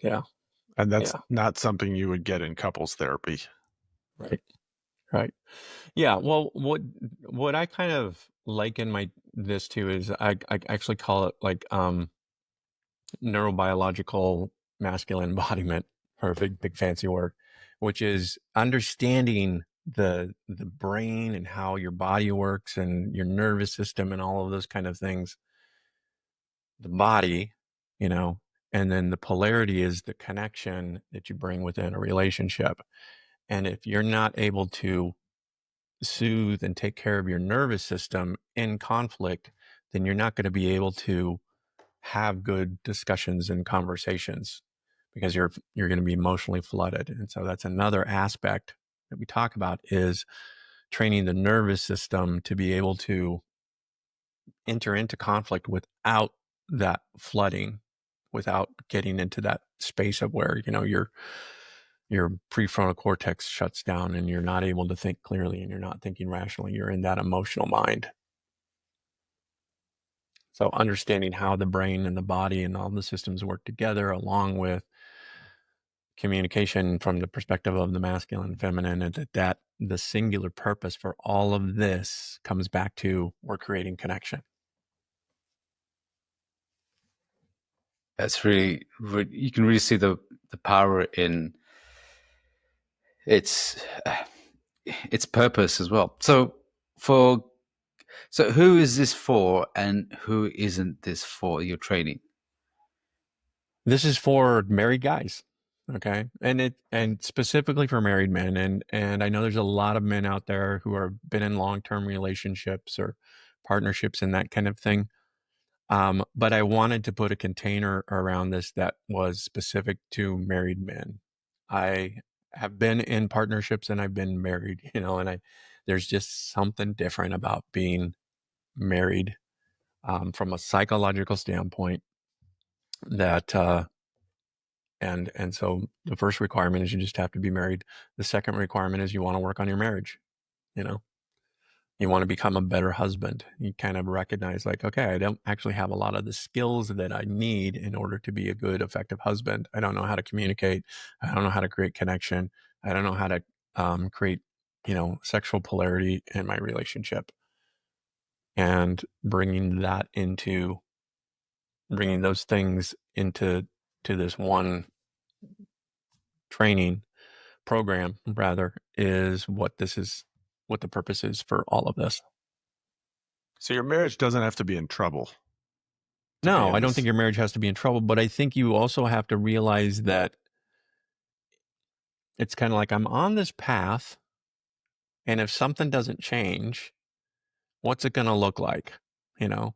yeah, And that's yeah. not something you would get in couples therapy. Right, right. Yeah. Well, what I kind of like in my this too is I actually call it like neurobiological masculine embodiment, or a big fancy word, which is understanding the brain and how your body works and your nervous system and all of those kind of things. The body, you know, and then the polarity is the connection that you bring within a relationship. And if you're not able to soothe and take care of your nervous system in conflict, then you're not going to be able to have good discussions and conversations because you're going to be emotionally flooded. And so that's another aspect that we talk about is training the nervous system to be able to enter into conflict without that flooding, without getting into that space of where, your prefrontal cortex shuts down and you're not able to think clearly and you're not thinking rationally. You're in that emotional mind. So understanding how the brain and the body and all the systems work together, along with communication from the perspective of the masculine and feminine, and that the singular purpose for all of this comes back to we're creating connection. That's really, you can really see the power in its its purpose as well. For so who is this for, and who isn't this for? Your training. This is for married guys, okay, and specifically for married men, and I know there's a lot of men out there who are been in long-term relationships or partnerships and that kind of thing. But I wanted to put a container around this that was specific to married men. I have been in partnerships and I've been married, and there's just something different about being married, from a psychological standpoint. That and so the first requirement is you just have to be married. The second requirement is you want to work on your marriage. You know, you want to become a better husband. You kind of recognize, like, okay, I don't actually have a lot of the skills that I need in order to be a good, effective husband. I don't know how to communicate. I don't know how to create connection. I don't know how to create, sexual polarity in my relationship. And bringing those things into this one training program, rather, is what the purpose is for all of this. So your marriage doesn't have to be in trouble to be No, in I don't think this. your marriage has to be in trouble, but I think you also have to realize that it's kind of like, I'm on this path, and if something doesn't change, what's it going to look like? You know,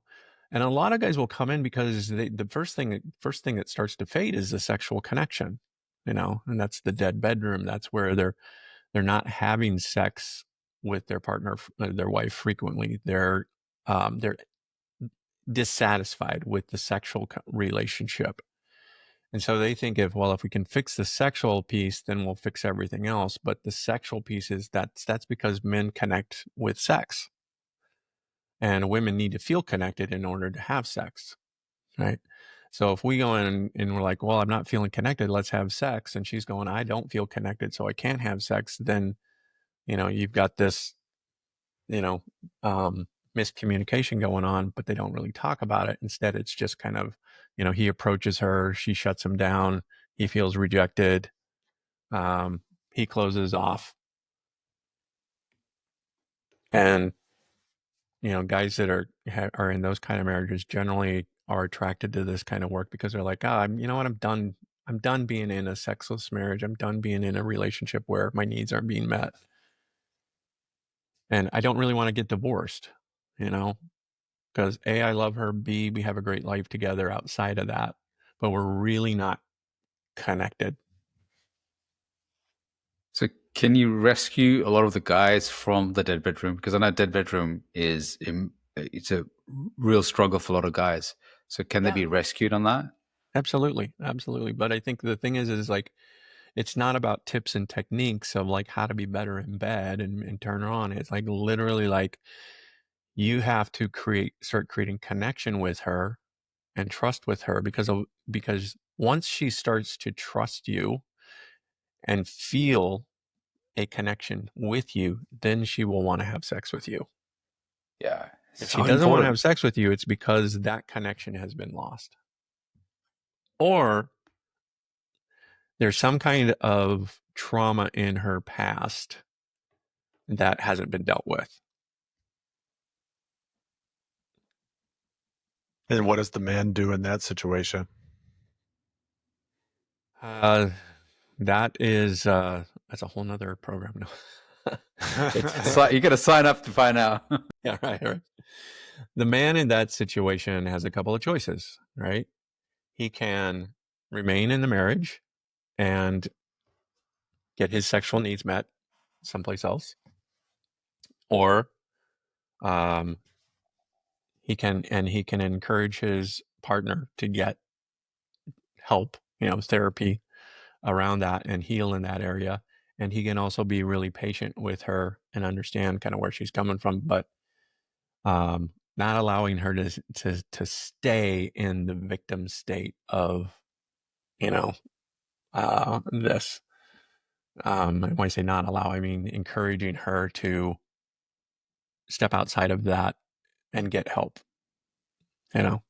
and a lot of guys will come in because the first thing that starts to fade is the sexual connection. And that's the dead bedroom. That's where they're not having sex with their partner, their wife, frequently. They're dissatisfied with the sexual relationship. And so they think, if we can fix the sexual piece, then we'll fix everything else. But the sexual piece is that's because men connect with sex, and women need to feel connected in order to have sex, right? So if we go in and we're like, well, I'm not feeling connected, let's have sex, and she's going, I don't feel connected, so I can't have sex, then you've got this, you know, um, miscommunication going on, but they don't really talk about it. Instead, it's just kind of, he approaches her, she shuts him down, he feels rejected, um, he closes off. And, guys that are in those kind of marriages generally are attracted to this kind of work because they're like, you know what, I'm done. I'm done being in a sexless marriage. I'm done being in a relationship where my needs aren't being met. And I don't really want to get divorced, you know, because A, I love her. B, we have a great life together outside of that, but we're really not connected. So can you rescue a lot of the guys from the dead bedroom? Because I know dead bedroom it's a real struggle for a lot of guys. So can they Yeah, be rescued on that? absolutely. Absolutely. But I think the thing is like, it's not about tips and techniques of like how to be better in bed and turn her on. It's like literally like you have to start creating connection with her and trust with her, because once she starts to trust you and feel a connection with you, then she will want to have sex with you. Yeah, If she so doesn't want to important. have sex with you, it's because that connection has been lost, or there's some kind of trauma in her past that hasn't been dealt with. And what does the man do in that situation? Uh, that's a whole nother program. No. It's You got to sign up to find out. yeah, right. The man in that situation has a couple of choices, right? He can remain in the marriage and get his sexual needs met someplace else, or um, he can encourage his partner to get help, therapy around that and heal in that area. And he can also be really patient with her and understand kind of where she's coming from. But not allowing her to stay in the victim state of, this. When I say not allow, I mean encouraging her to step outside of that and get help, you know,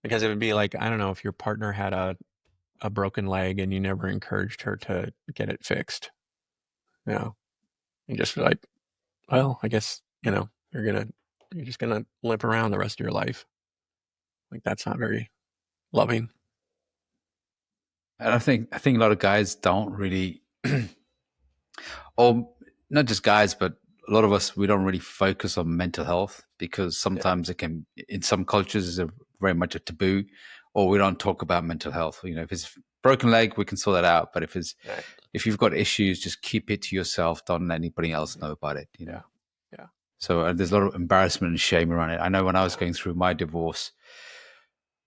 because it would be like, I don't know, if your partner had a broken leg and you never encouraged her to get it fixed, you know, you just like, well, I guess, you're just gonna limp around the rest of your life. Like, that's not very loving. And I think a lot of guys don't really, or not just guys, but a lot of us, we don't really focus on mental health because Yeah. sometimes it can, in some cultures, is a very much a taboo, or we don't talk about mental health. If it's broken leg, we can sort that out. But Right. if you've got issues, just keep it to yourself. Don't let anybody else know about it. Yeah. Yeah. So there's a lot of embarrassment and shame around it. I know when I was Yeah. going through my divorce,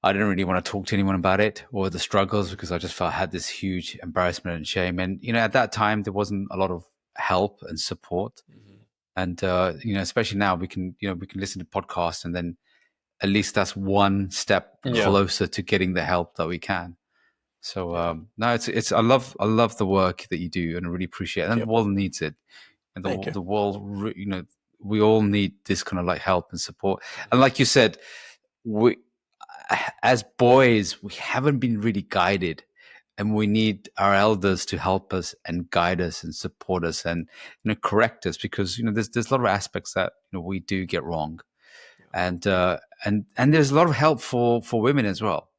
I didn't really want to talk to anyone about it or the struggles because I just felt I had this huge embarrassment and shame. And at that time there wasn't a lot of help and support. Mhm. And especially now we can listen to podcasts, and then at least that's one step Yeah. closer to getting the help that we can. So Yeah. no, it's I love the work that you do, and I really appreciate it. And the Yep. world needs it, and Thank you. the world, we all need this kind of like help and support. And like you said, we as boys, we haven't been really guided, and we need our elders to help us and guide us and support us and correct us, because there's a lot of aspects that we do get wrong. Yeah. And there's a lot of help for women as well.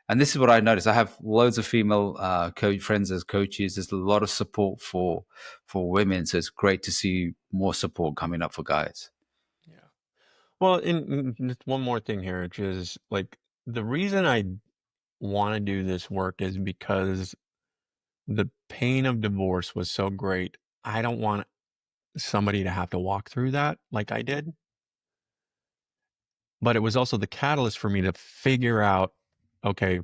And this is what I noticed. I have loads of female coach friends as coaches. There's a lot of support for women, so it's great to see more support coming up for guys. Yeah. Well, just one more thing here, which is like, the reason I want to do this work is because the pain of divorce was so great. I don't want somebody to have to walk through that like I did. But it was also the catalyst for me to figure out, okay,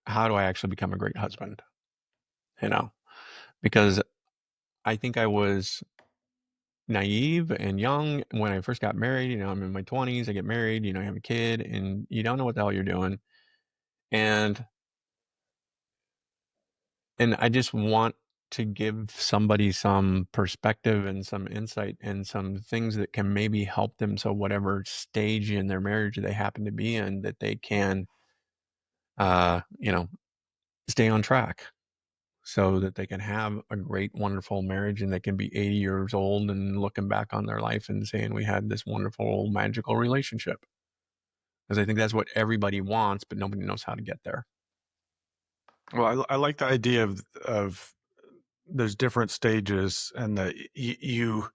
how do I actually become a great husband? You know, because I think I was naive and young when I first got married. I'm in my 20s, I get married, I have a kid, and you don't know what the hell you're doing. And I just want to give somebody some perspective and some insight and some things that can maybe help them, so whatever stage in their marriage they happen to be in, that they can uh, you know, stay on track, so that they can have a great, wonderful marriage, and they can be 80 years old and looking back on their life and saying, we had this wonderful, magical relationship. Because I think that's what everybody wants, but nobody knows how to get there. Well, I like the idea of there's different stages, and that you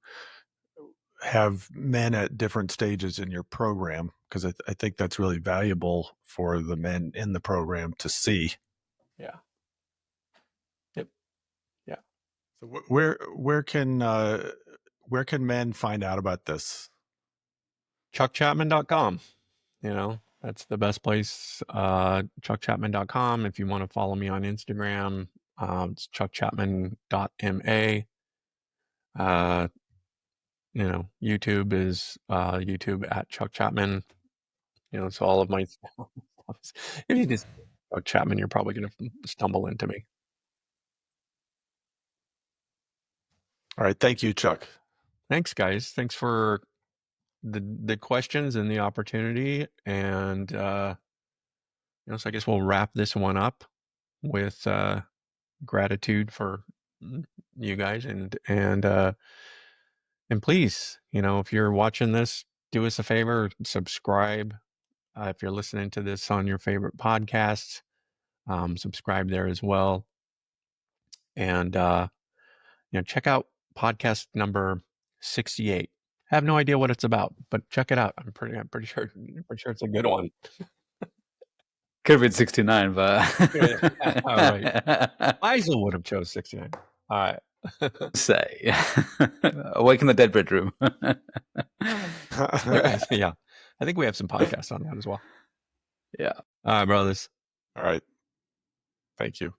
have men at different stages in your program, because I think that's really valuable for the men in the program to see. Yeah. Yep. Yeah. So where can men find out about this? ChuckChapman.com. That's the best place. ChuckChapman.com. If you want to follow me on Instagram, it's ChuckChapman.ma. Uh, YouTube is YouTube at Chuck Chapman. So all of my stuff. If you just Chuck Chapman, you're probably going to stumble into me. All right, thank you, Chuck. Thanks, guys. Thanks for the questions and the opportunity. And so I guess we'll wrap this one up with gratitude for you guys, and please, if you're watching this, do us a favor, subscribe. If you're listening to this on your favorite podcasts, subscribe there as well. And check out podcast number 68. I have no idea what it's about, but check it out. I'm pretty sure it's a good one. Could have been 69, but Yeah. All right. Faisal would have chose 69. All right. say Awaken the Dead bedroom. Yeah. I think we have some podcasts on that as well. Yeah. All right, brothers. All right, thank you.